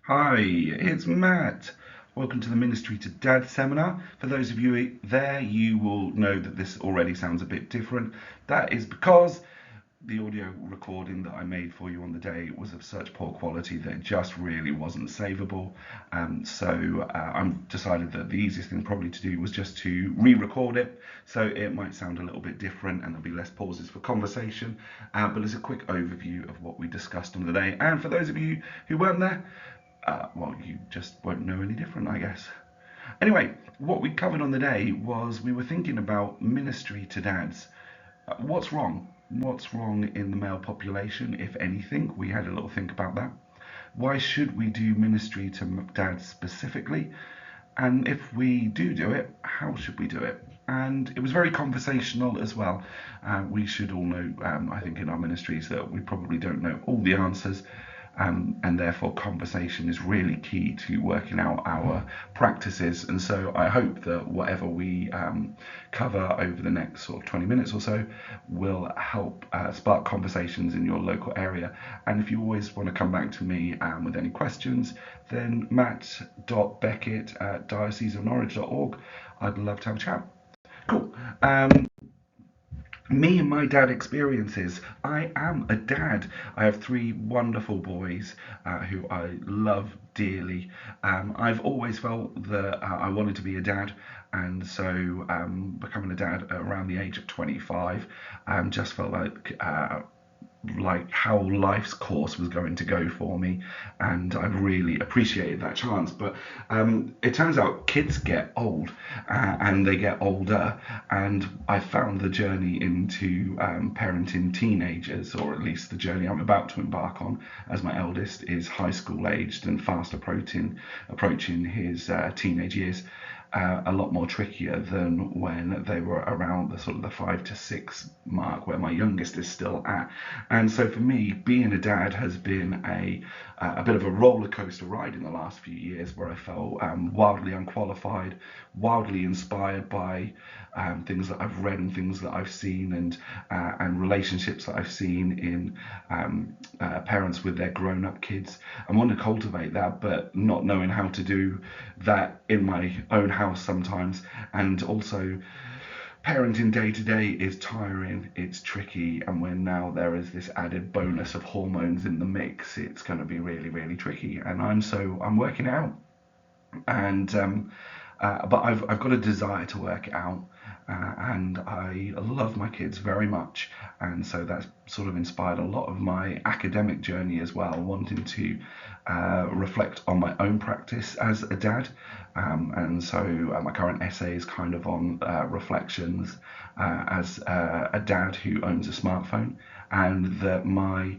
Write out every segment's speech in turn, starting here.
Hi, it's Matt. Welcome to the Ministry to Dad seminar. For those of you there, you will know that this already sounds a bit different. That is because the audio recording that I made for you on the day was of such poor quality that it just really wasn't savable. I decided that the easiest thing probably to do was just to re-record it, so it might sound a little bit different and there'll be less pauses for conversation. But as a quick overview of what we discussed on the day, and for those of you who weren't there, well, you just won't know any different, I guess. Anyway, what we covered on the day was we were thinking about ministry to dads. What's wrong? What's wrong in the male population, if anything? We had a little think about that. Why should we do ministry to dads specifically? And if we do it, how should we do it? And it was very conversational as well. We should all know, I think, in our ministries that we probably don't know all the answers, and therefore conversation is really key to working out our practices. And so I hope that whatever we cover over the next sort of 20 minutes or so will help spark conversations in your local area. And if you always want to come back to me with any questions, then matt.beckett@dioceseofnorwich.org. I'd love to have a chat. Cool. Me and my dad experiences. I am a dad. I have three wonderful boys who I love dearly. I've always felt that I wanted to be a dad, and so becoming a dad around the age of 25 just felt like how life's course was going to go for me, and I really appreciated that chance. But it turns out kids get old and they get older, and I found the journey into parenting teenagers, or at least the journey I'm about to embark on, as my eldest is high school aged and fast approaching his teenage years, a lot more trickier than when they were around the sort of the 5 to 6 mark, where my youngest is still at. And so for me, being a dad has been a bit of a roller coaster ride in the last few years, where I felt wildly unqualified, wildly inspired by things that I've read and things that I've seen, and relationships that I've seen in parents with their grown-up kids, and want to cultivate that, but not knowing how to do that in my own house sometimes. And also, parenting day to day is tiring, it's tricky, and when now there is this added bonus of hormones in the mix, it's going to be really, really tricky. And I'm working it out, and but I've got a desire to work it out, and I love my kids very much, and so that's sort of inspired a lot of my academic journey as well, wanting to reflect on my own practice as a dad, and so my current essay is kind of on reflections as a dad who owns a smartphone, and that my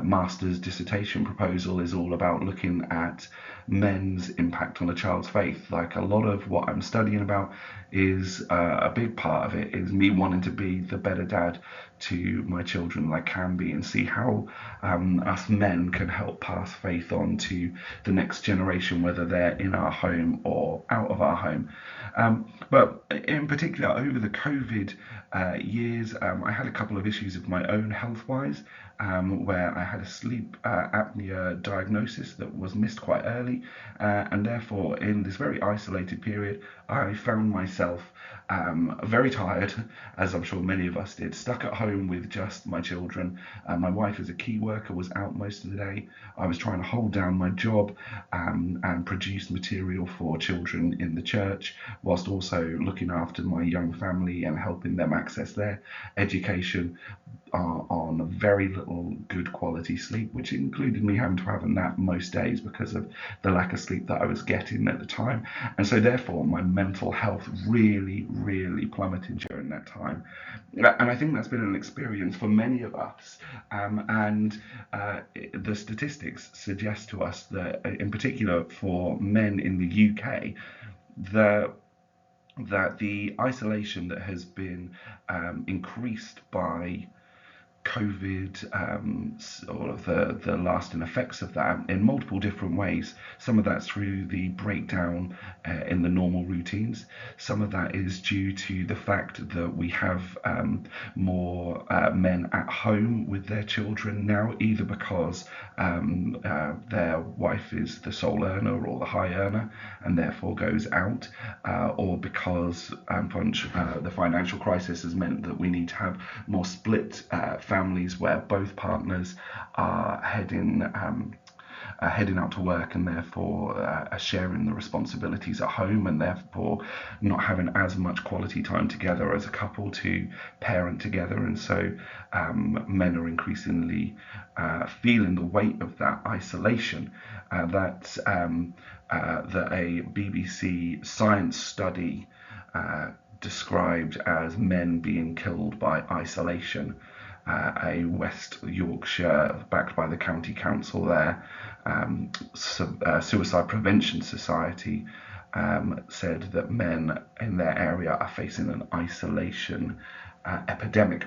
master's dissertation proposal is all about looking at men's impact on a child's faith. Like, a lot of what I'm studying about is a big part of it is me wanting to be the better dad to my children that I can be, and see how us men can help pass faith on to the next generation, whether they're in our home or out of our home. But in particular, over the COVID years, I had a couple of issues of my own health-wise, where I had a sleep apnea diagnosis that was missed quite early, and therefore, in this very isolated period, I found myself very tired, as I'm sure many of us did, stuck at home with just my children. My wife, as a key worker, was out most of the day. I was trying to hold down my job and produce material for children in the church, whilst also looking after my young family and helping them access their education on very little good quality sleep, which included me having to have a nap most days because of the lack of sleep that I was getting at the time. And so therefore my mental health really, really plummeted during that time. And I think that's been an experience for many of us. And the statistics suggest to us that, in particular for men in the UK, that the isolation that has been increased by COVID, all of the lasting effects of that in multiple different ways. Some of that's through the breakdown in the normal routines. Some of that is due to the fact that we have more men at home with their children now, either because their wife is the sole earner or the high earner and therefore goes out, or because the financial crisis has meant that we need to have more split families where both partners are heading out to work and therefore are sharing the responsibilities at home and therefore not having as much quality time together as a couple to parent together. And so men are increasingly feeling the weight of that isolation that a BBC science study described as men being killed by isolation. A West Yorkshire, backed by the county council there, Suicide Prevention Society, said that men in their area are facing an isolation epidemic.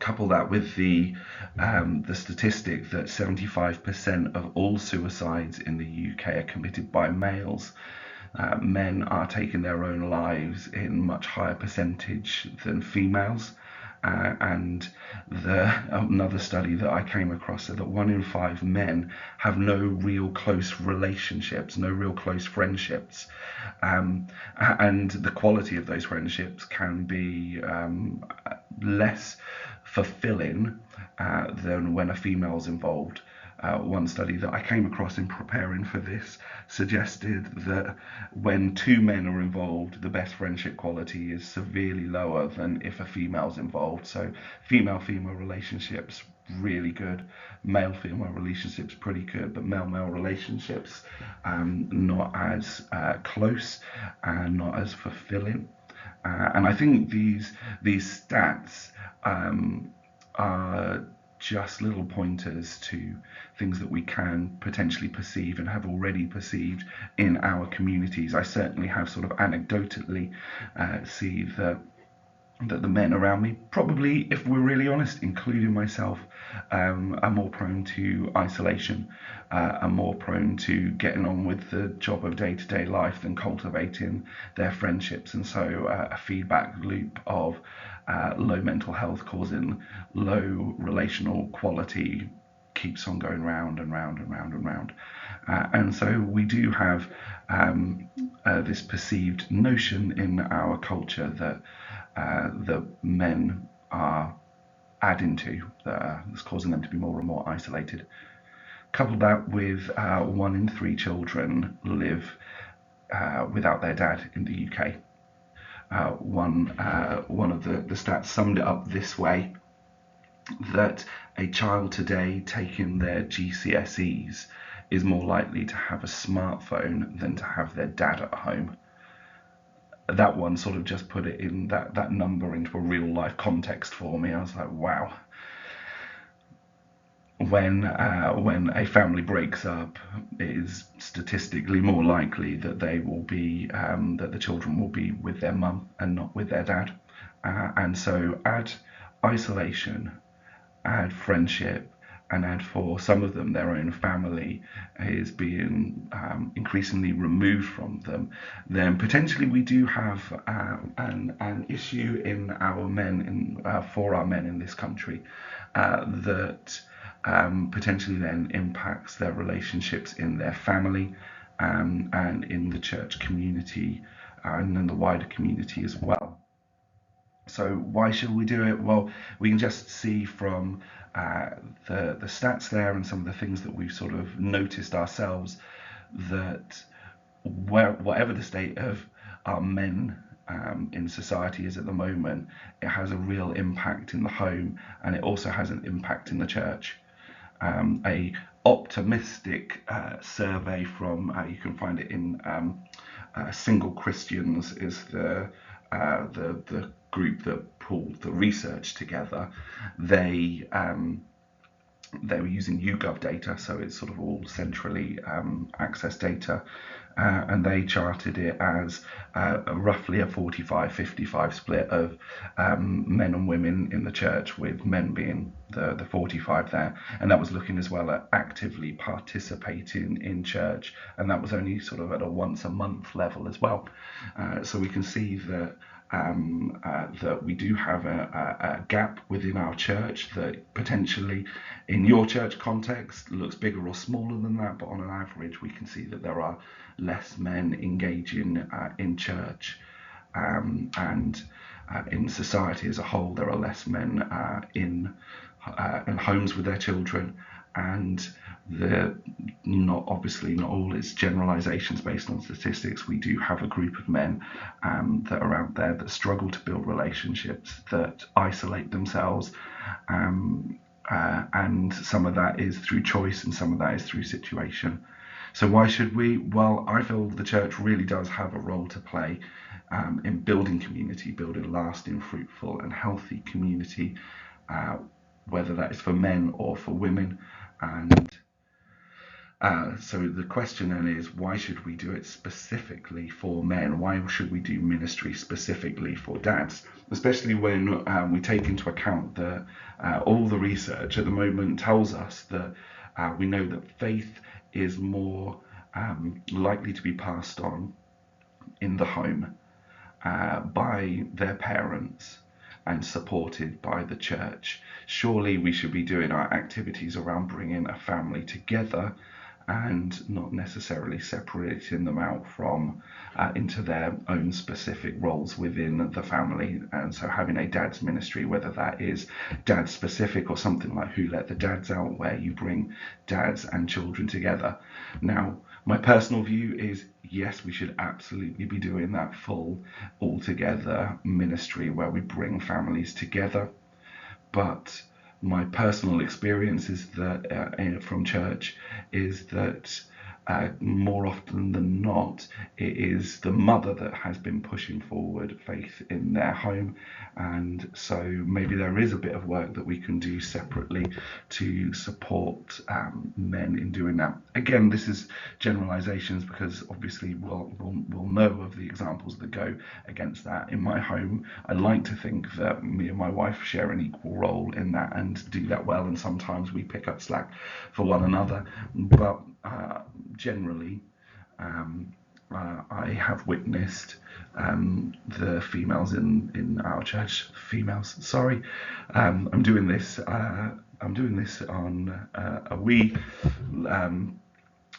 Couple that with the statistic that 75% of all suicides in the UK are committed by males. Men are taking their own lives in much higher percentage than females. And another study that I came across said that 1 in 5 men have no real close relationships, no real close friendships, and the quality of those friendships can be less fulfilling than when a female's involved. One study that I came across in preparing for this suggested that when 2 men are involved, the best friendship quality is severely lower than if a female's involved. So female-female relationships, really good. Male-female relationships, pretty good. But male-male relationships, not as close and not as fulfilling. And I think these stats are just little pointers to things that we can potentially perceive and have already perceived in our communities. I certainly have sort of anecdotally see that the men around me, probably, if we're really honest, including myself, are more prone to isolation, are more prone to getting on with the job of day-to-day life than cultivating their friendships. And so a feedback loop of low mental health causing low relational quality keeps on going round and round and round and round. And so we do have this perceived notion in our culture that the men are adding to, that's causing them to be more and more isolated. Couple that with 1 in 3 children live without their dad in the UK. One of the stats summed it up this way, that a child today taking their GCSEs is more likely to have a smartphone than to have their dad at home. That one sort of just put it in that number into a real life context for me. I was like, wow. When a family breaks up, it is statistically more likely that they will be that the children will be with their mum and not with their dad. And so add isolation, add friendship, and add for some of them their own family is being increasingly removed from them, then potentially we do have an issue in our men for our men in this country that potentially then impacts their relationships in their family and in the church community and in the wider community as well. So why should we do it? Well, we can just see from the stats there and some of the things that we've sort of noticed ourselves that whatever the state of our men in society is at the moment, it has a real impact in the home and it also has an impact in the church. A optimistic survey from, you can find it in Single Christians is the group that pulled the research together. They they were using YouGov data, so it's sort of all centrally accessed data, and they charted it as roughly a 45-55 split of men and women in the church, with men being the 45 there, and that was looking as well at actively participating in church, and that was only sort of at a once a month level as well. So we can see that that we do have a gap within our church that potentially in your church context looks bigger or smaller than that, but on an average we can see that there are less men engaging in church, and in society as a whole there are less men in homes with their children. And not all is generalizations based on statistics. We do have a group of men that are out there that struggle to build relationships, that isolate themselves, and some of that is through choice and some of that is through situation. So why should we? Well, I feel the church really does have a role to play in building community, building lasting, fruitful and healthy community, whether that is for men or for women. And so the question then is, why should we do it specifically for men? Why should we do ministry specifically for dads? Especially when we take into account that all the research at the moment tells us that we know that faith is more likely to be passed on in the home by their parents and supported by the church. Surely we should be doing our activities around bringing a family together and not necessarily separating them out from into their own specific roles within the family. And so having a dad's ministry, whether that is dad specific or something like Who Let the Dads Out, where you bring dads and children together. Now, my personal view is, yes, we should absolutely be doing that full, all-together ministry where we bring families together. But my personal experience is that from church is that more often than not, it is the mother that has been pushing forward faith in their home. And so maybe there is a bit of work that we can do separately to support men in doing that. Again, this is generalizations because obviously we'll know of the examples that go against that. In my home, I like to think that me and my wife share an equal role in that and do that well, and sometimes we pick up slack for one another. But generally, I have witnessed the females in our church. Sorry, I'm doing this. I'm doing this on a wee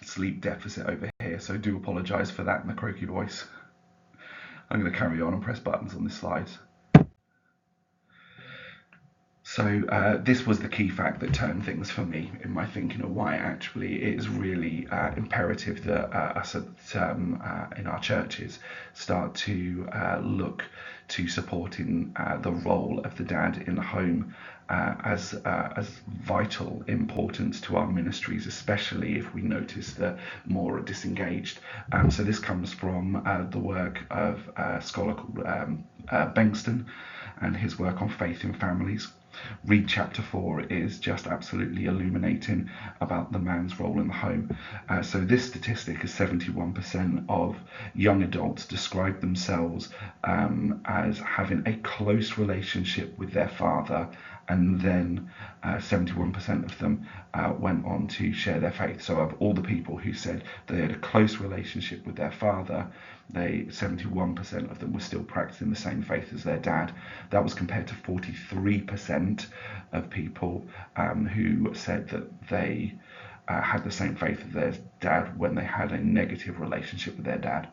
sleep deficit over here, so do apologise for that in the croaky voice. I'm going to carry on and press buttons on this slide. So this was the key fact that turned things for me in my thinking of why actually it is really imperative that us in our churches start to look to supporting the role of the dad in the home as vital importance to our ministries, especially if we notice that more are disengaged. So this comes from the work of a scholar called Bengston and his work on faith in families. Read chapter 4 is just absolutely illuminating about the man's role in the home. So this statistic is 71% of young adults describe themselves as having a close relationship with their father, and then 71% of them went on to share their faith. So of all the people who said they had a close relationship with their father, 71% of them were still practicing the same faith as their dad. That was compared to 43% of people who said that they had the same faith as their dad when they had a negative relationship with their dad.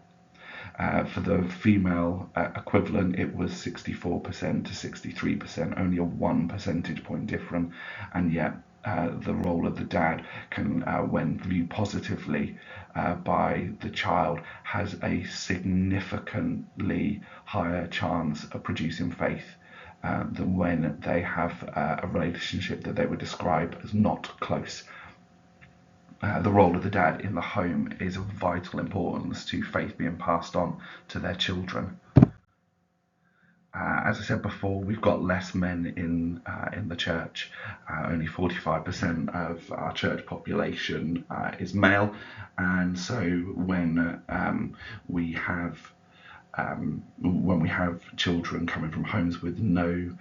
For the female equivalent, it was 64% to 63%, only a 1 percentage point different, and yet the role of the dad can, when viewed positively by the child, has a significantly higher chance of producing faith than when they have a relationship that they would describe as not close. The role of the dad in the home is of vital importance to faith being passed on to their children. As I said before, we've got less men in the church. Only 45% of our church population is male, and so when we have children coming from homes with no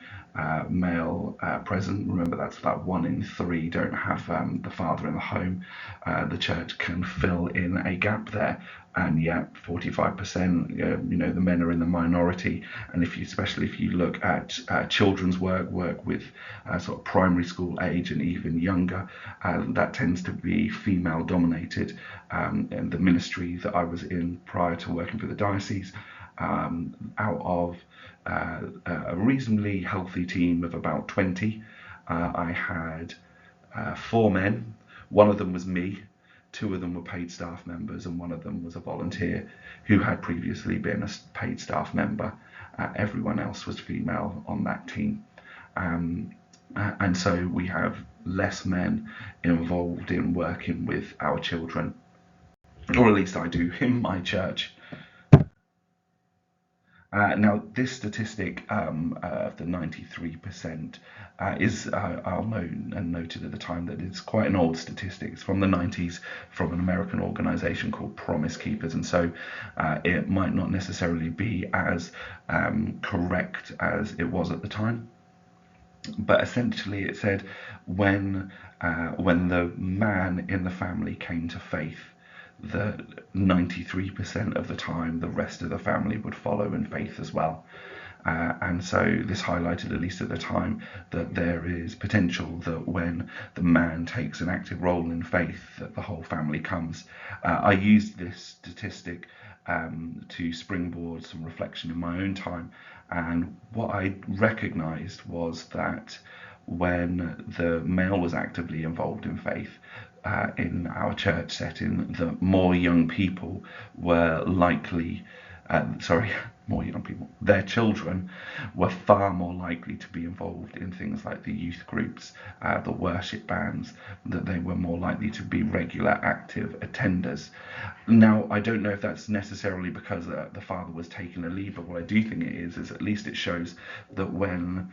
male present, remember that's about 1 in 3 don't have the father in the home, the church can fill in a gap there. And yet 45%, the men are in the minority. And especially if you look at children's work with sort of primary school age and even younger, that tends to be female dominated. And the ministry that I was in prior to working for the diocese, out of a reasonably healthy team of about 20, I had 4 men. One of them was me, 2 of them were paid staff members, and 1 of them was a volunteer who had previously been a paid staff member. Everyone else was female on that team. And so we have less men involved in working with our children, or at least I do in my church. Now, this statistic of the 93% is, I'll know and noted at the time that it's quite an old statistic. It's from the 90s, from an American organisation called Promise Keepers, and so it might not necessarily be as correct as it was at the time. But essentially, it said when the man in the family came to faith, that 93% of the time the rest of the family would follow in faith as well. And so this highlighted, at least at the time, that there is potential that when the man takes an active role in faith, that the whole family comes. I used this statistic to springboard some reflection in my own time, and what I recognised was that when the male was actively involved in faith, in our church setting, that more young people were likely, their children were far more likely to be involved in things like the youth groups, the worship bands, that they were more likely to be regular active attenders. Now, I don't know if that's necessarily because the father was taking a lead, but what I do think it is at least it shows that when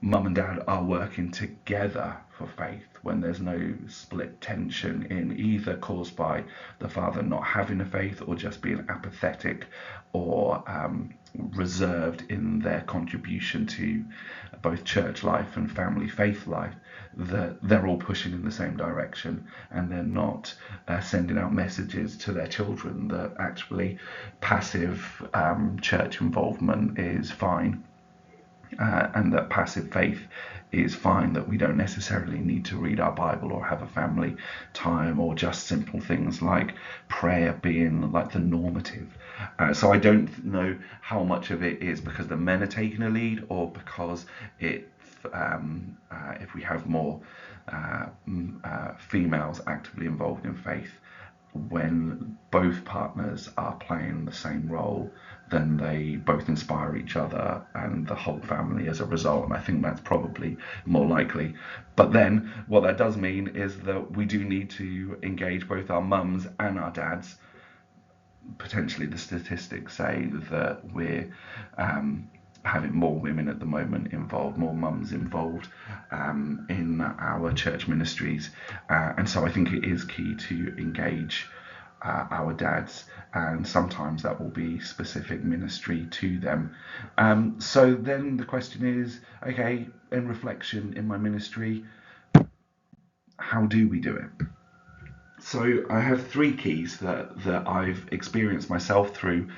mum and dad are working together for faith, when there's no split tension in either caused by the father not having a faith or just being apathetic or reserved in their contribution to both church life and family faith life, that they're all pushing in the same direction, and they're not sending out messages to their children that actually passive church involvement is fine. And that passive faith is fine, that we don't necessarily need to read our Bible or have a family time, or just simple things like prayer being like the normative. So I don't know how much of it is because the men are taking a lead, or because if we have more females actively involved in faith, when both partners are playing the same role, then they both inspire each other and the whole family as a result. And I think that's probably more likely. But then what that does mean is that we do need to engage both our mums and our dads. Potentially the statistics say that we're having more women at the moment involved, more mums involved in our church ministries. And so I think it is key to engage our dads, and sometimes that will be specific ministry to them. So then the question is, okay, in reflection in my ministry, how do we do it? So I have 3 keys that I've experienced myself through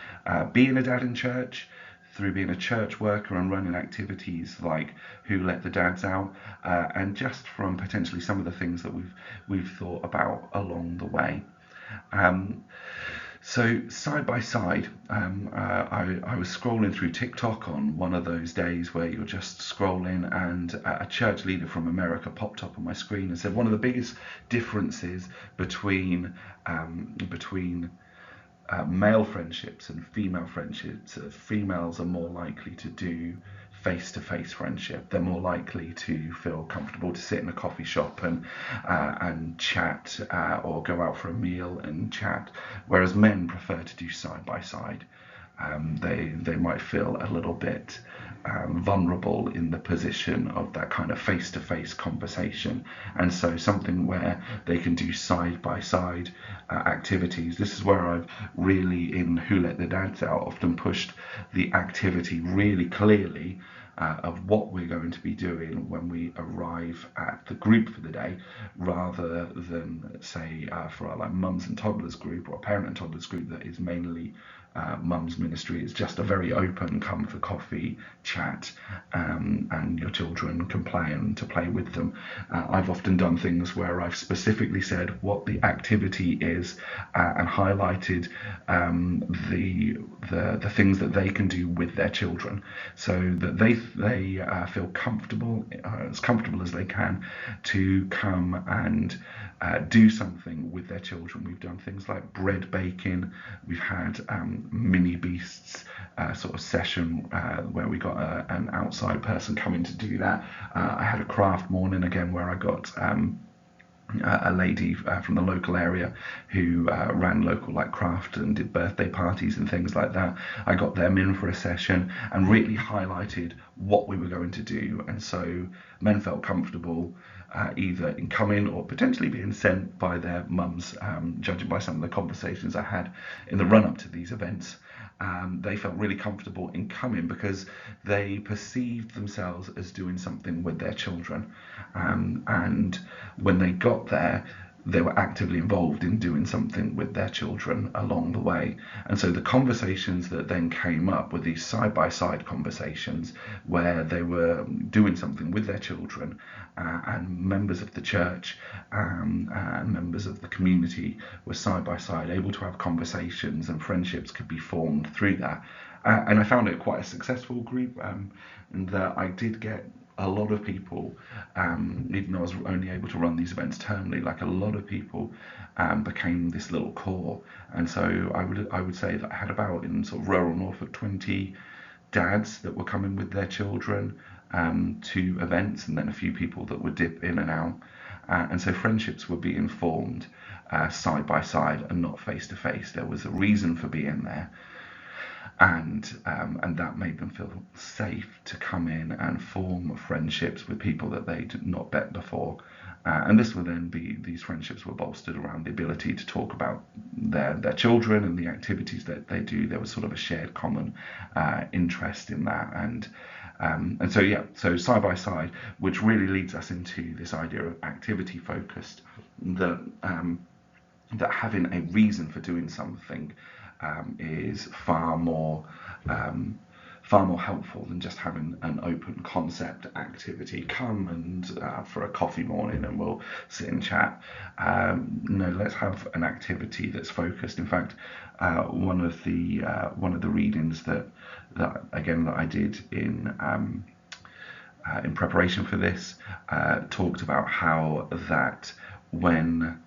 being a dad in church, through being a church worker and running activities like Who Let the Dads Out, and just from potentially some of the things that we've thought about along the way. So side by side, I was scrolling through TikTok on one of those days where you're just scrolling, and a church leader from America popped up on my screen and said one of the biggest differences between male friendships and female friendships, females are more likely to do face-to-face friendship. They're more likely to feel comfortable to sit in a coffee shop and chat, or go out for a meal and chat, whereas men prefer to do side by side. they might feel a little bit vulnerable in the position of that kind of face-to-face conversation, and so something where they can do side-by-side activities. This is where I've really, in Who Let the Dads Out, often pushed the activity really clearly of what we're going to be doing when we arrive at the group for the day, rather than say for our like mums and toddlers group or parent and toddlers group that is mainly mum's ministry. It's just a very open come for coffee chat, and your children can play and to play with them. I've often done things where I've specifically said what the activity is, and highlighted the things that they can do with their children, so that they feel comfortable, as comfortable as they can, to come and do something with their children. We've done things like bread baking. We've had mini beasts sort of session where we got an outside person coming to do that. I had a craft morning again where I got a lady from the local area who ran local like craft and did birthday parties and things like that. I got them in for a session and really highlighted what we were going to do, and so men felt comfortable either in coming or potentially being sent by their mums, judging by some of the conversations I had in the run-up to these events. They felt really comfortable in coming because they perceived themselves as doing something with their children, and when they got there, they were actively involved in doing something with their children along the way. And so the conversations that then came up were these side-by-side conversations where they were doing something with their children, and members of the church and members of the community were side-by-side able to have conversations, and friendships could be formed through that. And I found it quite a successful group, and that I did get a lot of people, even though I was only able to run these events termly, like a lot of people became this little core. And so I would say that I had about, in sort of rural Norfolk, 20 dads that were coming with their children to events, and then a few people that would dip in and out. And so friendships were being formed side by side and not face to face. There was a reason for being there. And that made them feel safe to come in and form friendships with people that they'd not met before. And this would then be, these friendships were bolstered around the ability to talk about their children and the activities that they do. There was sort of a shared common interest in that. And so side by side, which really leads us into this idea of activity focused, that having a reason for doing something is far more helpful than just having an open concept activity. Come and for a coffee morning and we'll sit and chat. No, let's have an activity that's focused. In fact, one of the readings that I did in preparation for this talked about how that when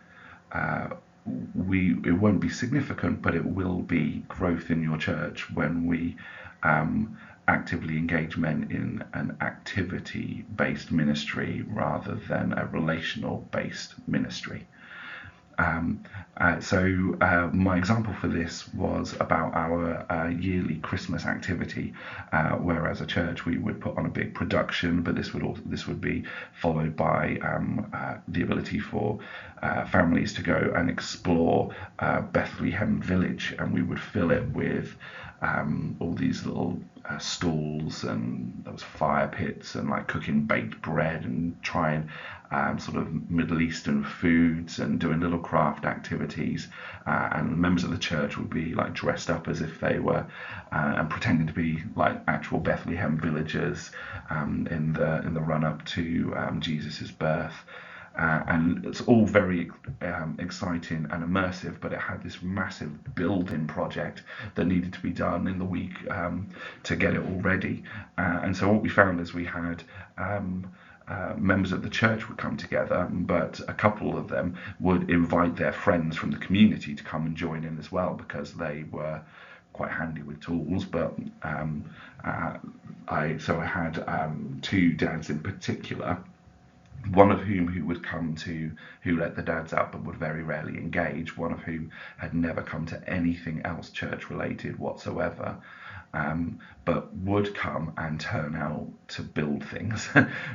it won't be significant, but it will be growth in your church when we actively engage men in an activity-based ministry rather than a relational-based ministry. So my example for this was about our yearly Christmas activity, where as a church we would put on a big production, but this would be followed by the ability for families to go and explore Bethlehem village, and we would fill it with all these little stalls, and there was fire pits and like cooking baked bread and trying sort of Middle Eastern foods and doing little craft activities, and members of the church would be like dressed up as if they were and pretending to be like actual Bethlehem villagers in the run up to Jesus's birth. And it's all very exciting and immersive, but it had this massive building project that needed to be done in the week to get it all ready. And so what we found is we had members of the church would come together, but a couple of them would invite their friends from the community to come and join in as well, because they were quite handy with tools. But I had two dads in particular one of whom who would come to Who Let the Dads Out but would very rarely engage, one of whom had never come to anything else church related whatsoever, but would come and turn out to build things,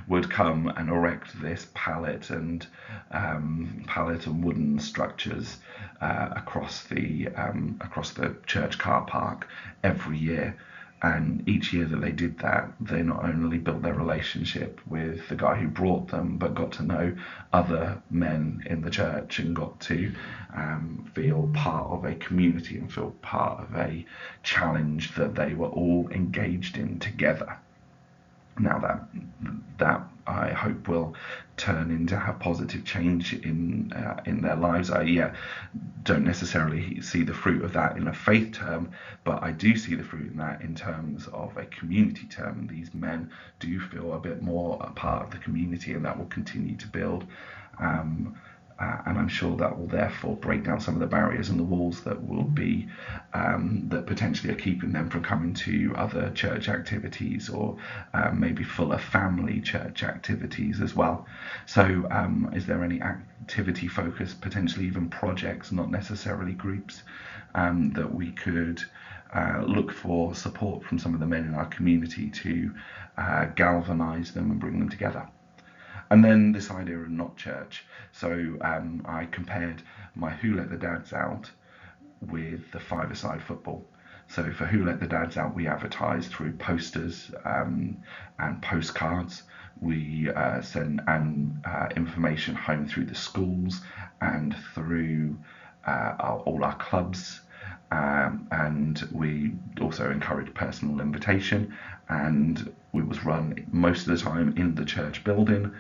would come and erect this pallet and wooden structures across the church car park every year. And each year that they did that, they not only built their relationship with the guy who brought them, but got to know other men in the church and got to feel part of a community and feel part of a challenge that they were all engaged in together. Now that I hope will turn into a positive change in their lives. I don't necessarily see the fruit of that in a faith term, but I do see the fruit in that in terms of a community term. These men do feel a bit more a part of the community, and that will continue to build. And I'm sure that will therefore break down some of the barriers and the walls that will be that potentially are keeping them from coming to other church activities, or maybe fuller family church activities as well. So is there any activity focus, potentially even projects, not necessarily groups, that we could look for support from some of the men in our community to galvanise them and bring them together? And then this idea of not church. So I compared my Who Let the Dads Out with the five-a-side football. So for Who Let the Dads Out, we advertise through posters and postcards. We send information home through the schools and through all our clubs. And we also encourage personal invitation, and it was run most of the time in the church building.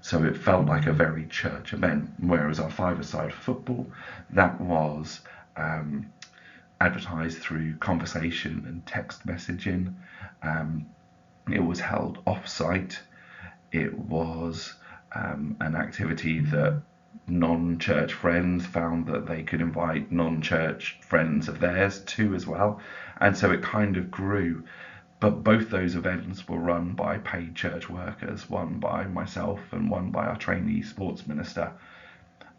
So it felt like a very church event, whereas our five-a-side football, that was advertised through conversation and text messaging. It was held off-site. It was an activity that non-church friends found that they could invite non-church friends of theirs to as well. And so it kind of grew. But both those events were run by paid church workers, one by myself and one by our trainee sports minister.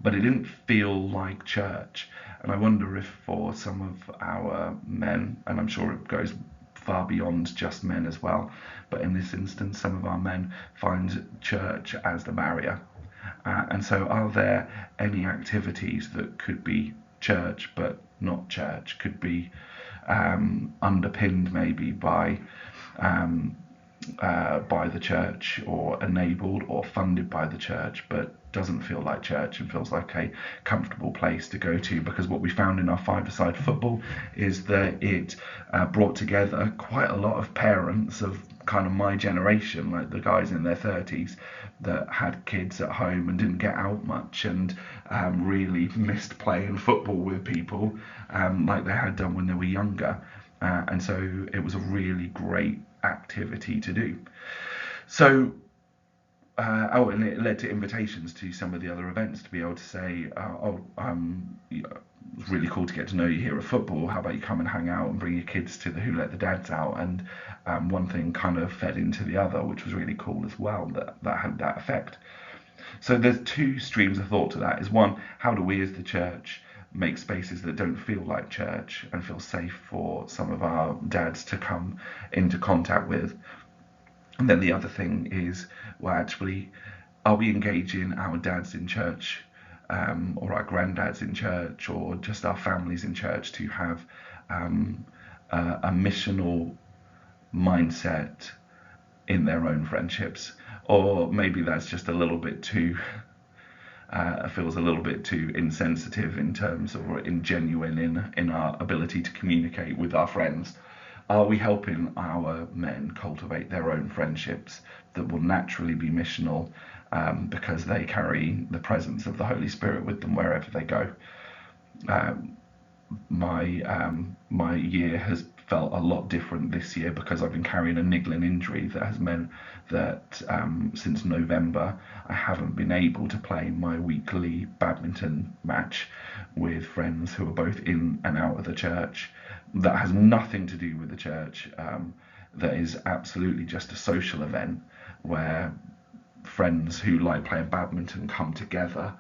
But it didn't feel like church. And I wonder if for some of our men, and I'm sure it goes far beyond just men as well, but in this instance, some of our men find church as the barrier. And so are there any activities that could be church but not church, could be underpinned maybe by the church, or enabled or funded by the church, but doesn't feel like church and feels like a comfortable place to go to? Because what we found in our five-a-side football is that it brought together quite a lot of parents of kind of my generation, like the guys in their 30s that had kids at home and didn't get out much, and really missed playing football with people like they had done when they were younger. And so it was a really great activity to do. So and it led to invitations to some of the other events to be able to say, it's really cool to get to know you here at football. How about you come and hang out and bring your kids to the Who Let the Dads Out? And one thing kind of fed into the other, which was really cool as well, that had that effect. So there's two streams of thought to that. Is one, how do we as the church make spaces that don't feel like church and feel safe for some of our dads to come into contact with? And then the other thing is, well, actually, are we engaging our dads in church, or our granddads in church, or just our families in church to have a missional mindset in their own friendships? Or maybe that's just a little bit too feels a little bit too insensitive in terms, or ingenuine in our ability to communicate with our friends. Are we helping our men cultivate their own friendships that will naturally be missional, because they carry the presence of the Holy Spirit with them wherever they go? My year has felt a lot different this year because I've been carrying a niggling injury that has meant that since November I haven't been able to play my weekly badminton match with friends who are both in and out of the church. That has nothing to do with the church. That is absolutely just a social event where friends who like playing badminton come together,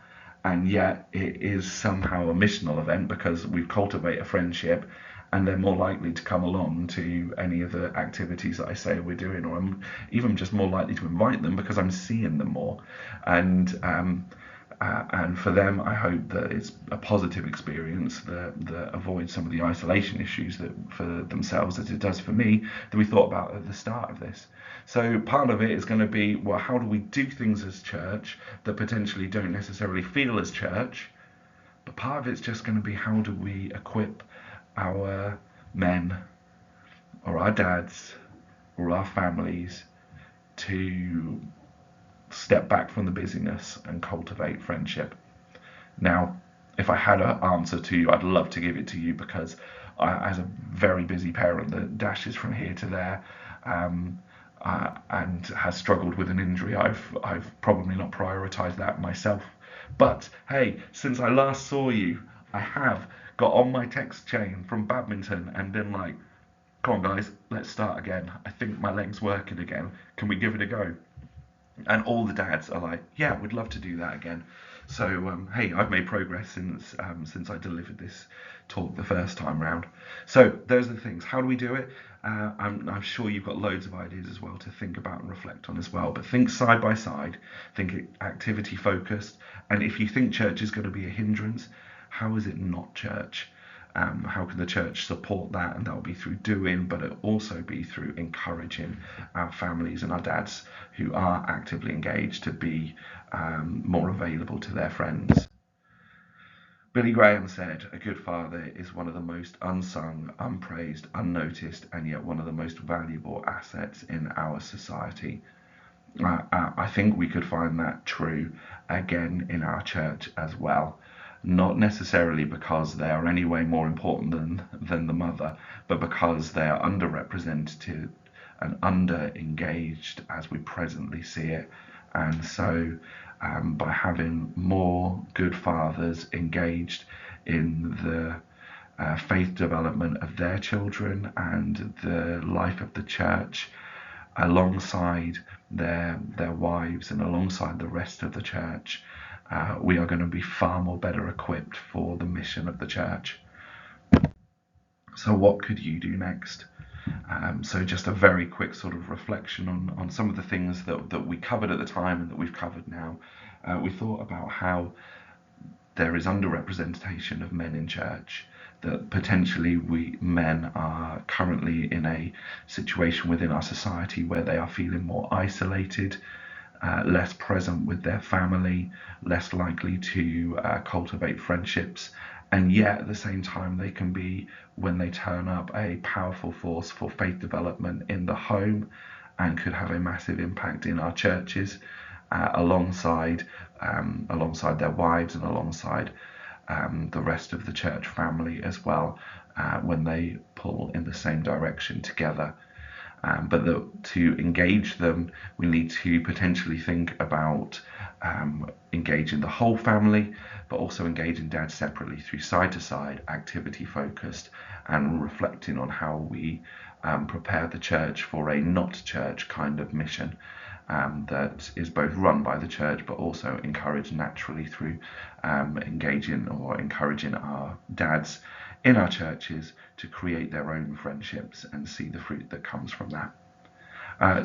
and yet it is somehow a missional event because we cultivate a friendship, and they're more likely to come along to any of the activities that I say we're doing, or I'm even just more likely to invite them because I'm seeing them more. And for them, I hope that it's a positive experience that avoids some of the isolation issues that for themselves as it does for me that we thought about at the start of this. So part of it is going to be, well, how do we do things as church that potentially don't necessarily feel as church? But part of it's just going to be, how do we equip our men or our dads or our families to step back from the busyness and cultivate friendship? Now, if I had an answer to you, I'd love to give it to you, because as a very busy parent that dashes from here to there, and has struggled with an injury, I've probably not prioritised that myself. But hey, since I last saw you, I have got on my text chain from badminton and been like, come on guys, let's start again. I think my leg's working again. Can we give it a go? And all the dads are like, yeah, we'd love to do that again. So hey, I've made progress since I delivered this talk the first time round. So those are the things. How do we do it? I'm sure you've got loads of ideas as well to think about and reflect on as well. But think side by side, think activity focused. And if you think church is going to be a hindrance, how is it not church? How can the church support that? And that will be through doing, but it'll also be through encouraging our families and our dads who are actively engaged to be more available to their friends. Billy Graham said, a good father is one of the most unsung, unpraised, unnoticed, and yet one of the most valuable assets in our society. I think we could find that true again in our church as well. Not necessarily because they are any way more important than the mother, but because they are underrepresented and under-engaged as we presently see it. And so by having more good fathers engaged in the faith development of their children and the life of the church, alongside their wives and alongside the rest of the church, we are going to be far more better equipped for the mission of the church. So what could you do next? So just a very quick sort of reflection on some of the things that we covered at the time and that we've covered now. We thought about how there is underrepresentation of men in church, that potentially men are currently in a situation within our society where they are feeling more isolated, less present with their family, less likely to cultivate friendships, and yet at the same time they can be, when they turn up, a powerful force for faith development in the home and could have a massive impact in our churches, alongside their wives and alongside the rest of the church family as well, when they pull in the same direction together. But to engage them, we need to potentially think about engaging the whole family, but also engaging dad separately through side-to-side, activity-focused, and reflecting on how we prepare the church for a not church kind of mission that is both run by the church, but also encouraged naturally through engaging or encouraging our dads in our churches to create their own friendships and see the fruit that comes from that.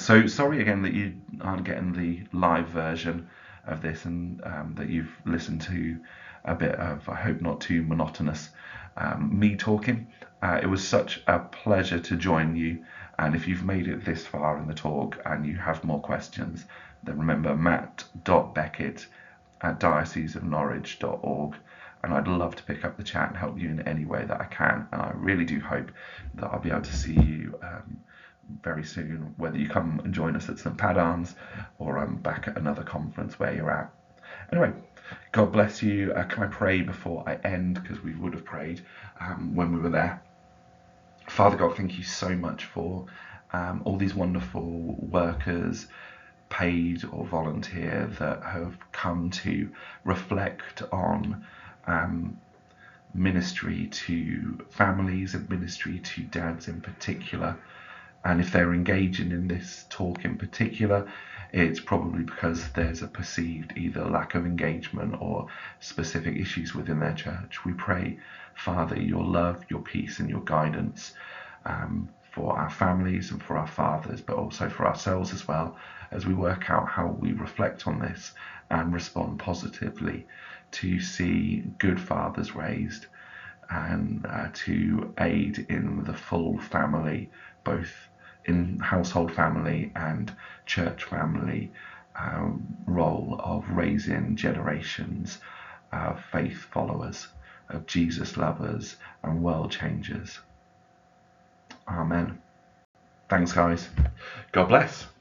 So sorry again that you aren't getting the live version of this, and that you've listened to a bit of, I hope not too monotonous, me talking. It was such a pleasure to join you, and if you've made it this far in the talk and you have more questions, then remember matt.beckett@dioceseofnorwich.org, and I'd love to pick up the chat and help you in any way that I can. And I really do hope that I'll be able to see you very soon, whether you come and join us at St. Padarn's or I'm back at another conference where you're at. Anyway, God bless you. Can I pray before I end? Because we would have prayed when we were there. Father God, thank you so much for all these wonderful workers, paid or volunteer, that have come to reflect on ministry to families and ministry to dads in particular. And if they're engaging in this talk in particular, it's probably because there's a perceived either lack of engagement or specific issues within their church. We pray, Father, your love, your peace, and your guidance for our families and for our fathers, but also for ourselves as well, as we work out how we reflect on this and respond positively to see good fathers raised, and to aid in the full family, both in household family and church family, role of raising generations of faith followers, of Jesus lovers and world changers. Amen. Thanks, guys. God bless.